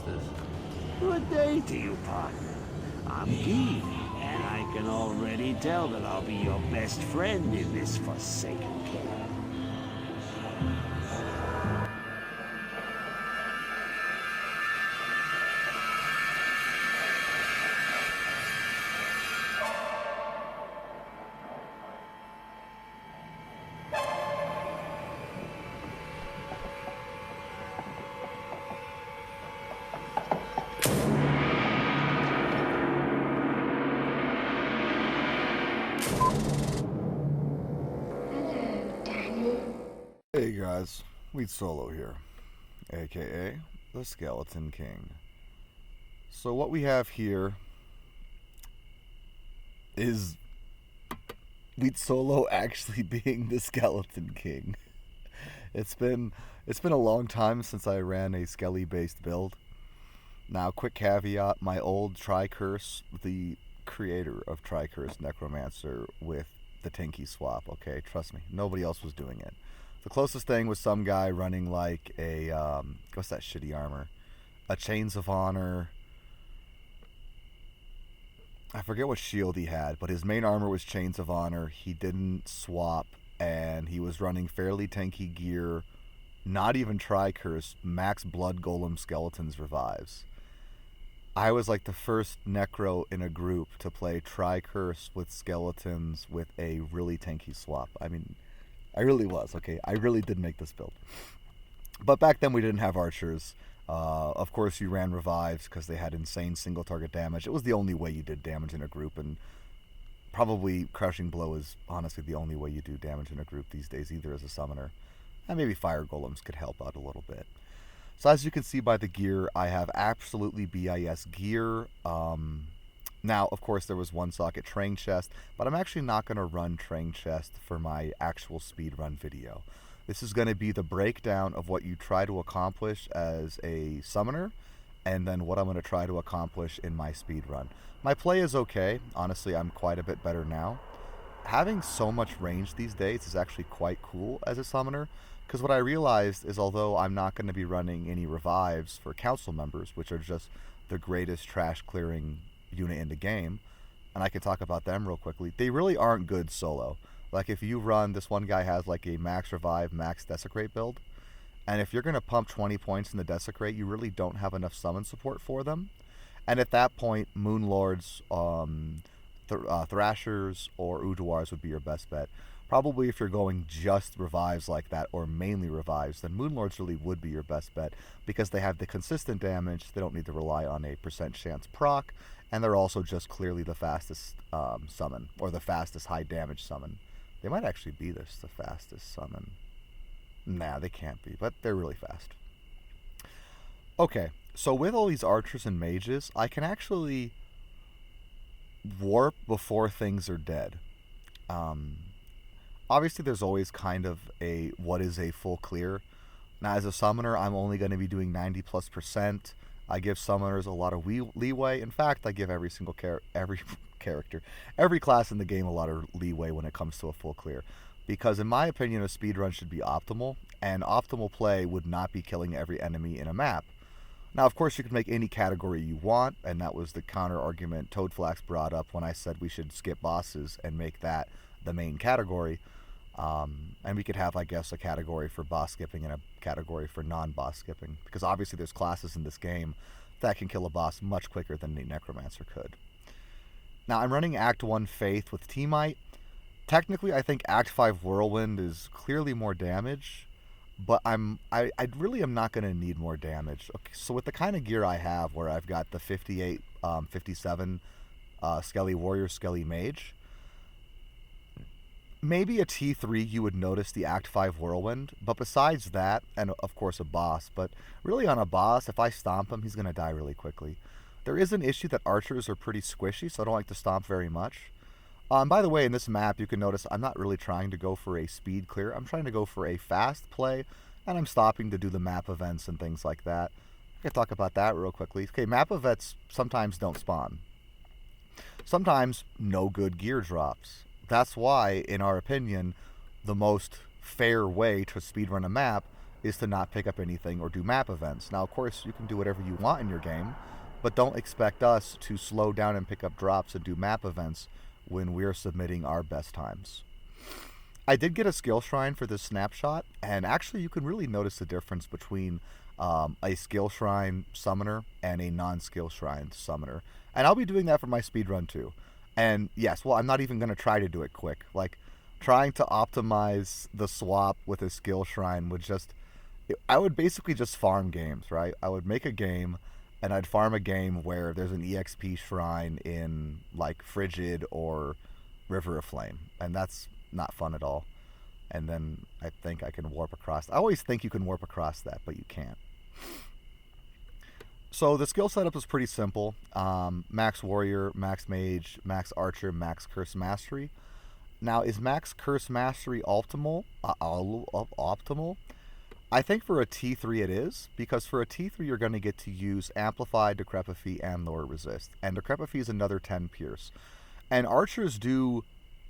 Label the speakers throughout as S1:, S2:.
S1: masters.
S2: Good day to you, partner. I'm Guy, and I can already tell that I'll be your best friend in this forsaken cave.
S3: Hey guys, Weed Solo here, aka the Skeleton King. So what we have here is Weed Solo actually being the Skeleton King. It's been a long time since I ran a Skelly based build. Now, quick caveat, my old Tri-Curse, the creator of Tri-Curse Necromancer with the Tinky swap, okay? Trust me, nobody else was doing it. The closest thing was some guy running like a, what's that shitty armor? A Chains of Honor. I forget what shield he had, but his main armor was Chains of Honor. He didn't swap, and he was running fairly tanky gear. Not even Tri-Curse, max Blood Golem Skeletons Revives. I was like the first Necro in a group to play Tri-Curse with Skeletons with a really tanky swap. I mean, I really was, okay? I really did make this build. But back then we didn't have archers. Of course you ran revives because they had insane single target damage. It was the only way you did damage in a group, and probably Crushing Blow is honestly the only way you do damage in a group these days, either as a summoner. And maybe Fire Golems could help out a little bit. So as you can see by the gear, I have absolutely BIS gear. Now, of course, there was one socket Train Chest, but I'm actually not going to run Train Chest for my actual speedrun video. This is going to be the breakdown of what you try to accomplish as a summoner, and then what I'm going to try to accomplish in my speedrun. My play is okay. Honestly, I'm quite a bit better now. Having so much range these days is actually quite cool as a summoner, because what I realized is although I'm not going to be running any revives for council members, which are just the greatest trash clearing unit in the game, and I can talk about them real quickly, they really aren't good solo. Like if you run, this one guy has like a max revive, max desecrate build, and if you're going to pump 20 points in the desecrate, you really don't have enough summon support for them. And at that point, Moonlords, Thrashers, or Udwars would be your best bet. Probably if you're going just revives like that, or mainly revives, then Moonlords really would be your best bet, because they have the consistent damage, they don't need to rely on a percent chance proc, and they're also just clearly the fastest summon, or the fastest high damage summon. They might actually be the fastest summon. Nah, they can't be, but they're really fast. Okay, so with all these archers and mages, I can actually warp before things are dead. Obviously, there's always kind of a what is a full clear. Now, as a summoner, I'm only going to be doing 90+%. I give summoners a lot of leeway. In fact, I give every single every class in the game a lot of leeway when it comes to a full clear. Because in my opinion, a speedrun should be optimal, and optimal play would not be killing every enemy in a map. Now, of course, you can make any category you want, and that was the counter argument Toadflax brought up when I said we should skip bosses and make that the main category. And we could have, I guess, a category for boss skipping and a category for non-boss skipping, because obviously there's classes in this game that can kill a boss much quicker than the Necromancer could. Now, I'm running Act 1 Faith with Teamite. Technically, I think Act 5 Whirlwind is clearly more damage, but I really am not going to need more damage. Okay, so with the kind of gear I have, where I've got the 58, 57 Skelly Warrior, Skelly Mage, maybe a T3 you would notice the Act 5 Whirlwind, but besides that, and of course a boss, but really on a boss, if I stomp him, he's going to die really quickly. There is an issue that archers are pretty squishy, so I don't like to stomp very much. By the way, in this map, you can notice I'm not really trying to go for a speed clear. I'm trying to go for a fast play, and I'm stopping to do the map events and things like that. I can talk about that real quickly. Okay, map events sometimes don't spawn. Sometimes no good gear drops. That's why, in our opinion, the most fair way to speedrun a map is to not pick up anything or do map events. Now, of course, you can do whatever you want in your game, but don't expect us to slow down and pick up drops and do map events when we're submitting our best times. I did get a skill shrine for this snapshot, and actually you can really notice the difference between a skill shrine summoner and a non-skill shrine summoner. And I'll be doing that for my speedrun too. And yes, well, I'm not even going to try to do it quick. Like, trying to optimize the swap with a skill shrine would just... I would basically just farm games, right? I would make a game, and I'd farm a game where there's an EXP shrine in, like, Frigid or River of Flame. And that's not fun at all. And then I think I can warp across. I always think you can warp across that, but you can't. So the skill setup is pretty simple. Max Warrior, Max Mage, Max Archer, Max Curse Mastery. Now, is Max Curse Mastery optimal? Optimal? I think for a T3 it is, because for a T3 you're going to get to use Amplify, Decrepify, and Lower Resist. And Decrepify is another 10 Pierce. And Archers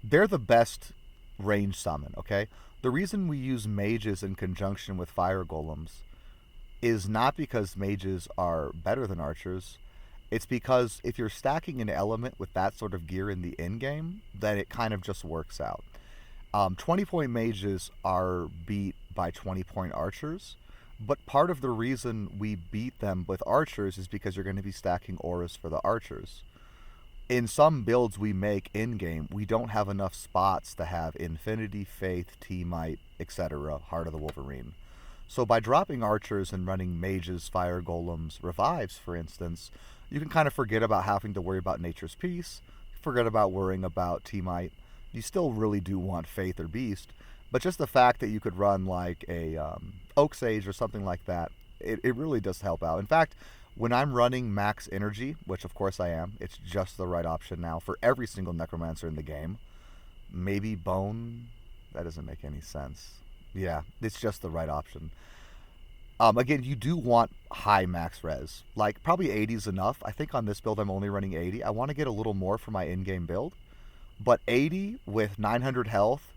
S3: they're the best range summon, okay? The reason we use Mages in conjunction with Fire Golems is not because Mages are better than Archers. It's because if you're stacking an element with that sort of gear in the in-game, then it kind of just works out. 20-point Mages are beat by 20-point Archers, but part of the reason we beat them with Archers is because you're going to be stacking auras for the Archers. In some builds we make in-game, we don't have enough spots to have Infinity, Faith, T-Might, etc., Heart of the Wolverine. So by dropping Archers and running Mages, Fire Golems, Revives, for instance, you can kind of forget about having to worry about Nature's Peace, forget about worrying about T-Might. You still really do want Faith or Beast, but just the fact that you could run like a Oak Sage or something like that, it really does help out. In fact, when I'm running Max Energy, which of course I am, it's just the right option now for every single Necromancer in the game. Maybe Bone? That doesn't make any sense. Yeah, it's just the right option. Again, you do want high max res. Like, probably 80 is enough. I think on this build I'm only running 80. I want to get a little more for my in-game build. But 80 with 900 health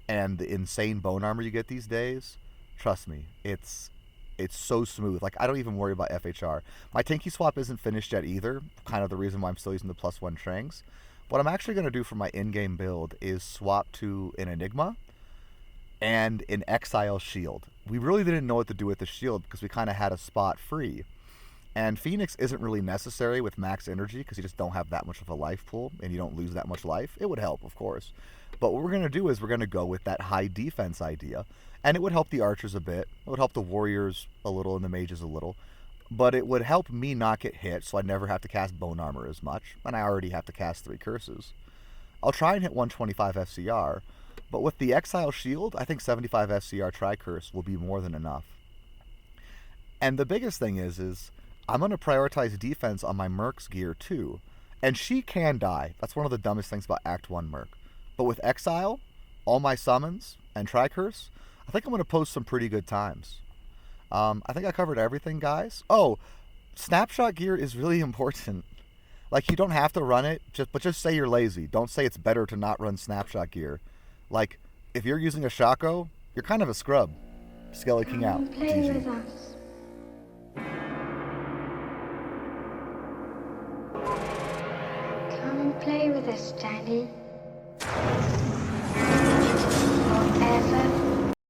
S3: and the insane bone armor you get these days, trust me, it's so smooth. Like, I don't even worry about FHR. My Tanky swap isn't finished yet either. Kind of the reason why I'm still using the +1 Trangs. What I'm actually going to do for my in-game build is swap to an Enigma and an Exile Shield. We really didn't know what to do with the shield because we kind of had a spot free. And Phoenix isn't really necessary with max energy because you just don't have that much of a life pool and you don't lose that much life. It would help, of course. But what we're going to do is we're going to go with that high defense idea. And it would help the archers a bit. It would help the warriors a little and the mages a little. But it would help me not get hit so I never have to cast bone armor as much. And I already have to cast 3 curses. I'll try and hit 125 FCR. But with the Exile Shield, I think 75 FCR Tri-Curse will be more than enough. And the biggest thing is I'm going to prioritize defense on my Merc's gear too. And she can die. That's one of the dumbest things about Act 1 Merc. But with Exile, all my summons, and Tri-Curse, I think I'm going to post some pretty good times. I think I covered everything, guys. Oh, Snapshot gear is really important. Like, you don't have to run it, but just say you're lazy. Don't say it's better to not run Snapshot gear. Like, if you're using a Shaco, you're kind of a scrub. Skelly King out.
S1: Play with us. Come and play with us, Daddy. Forever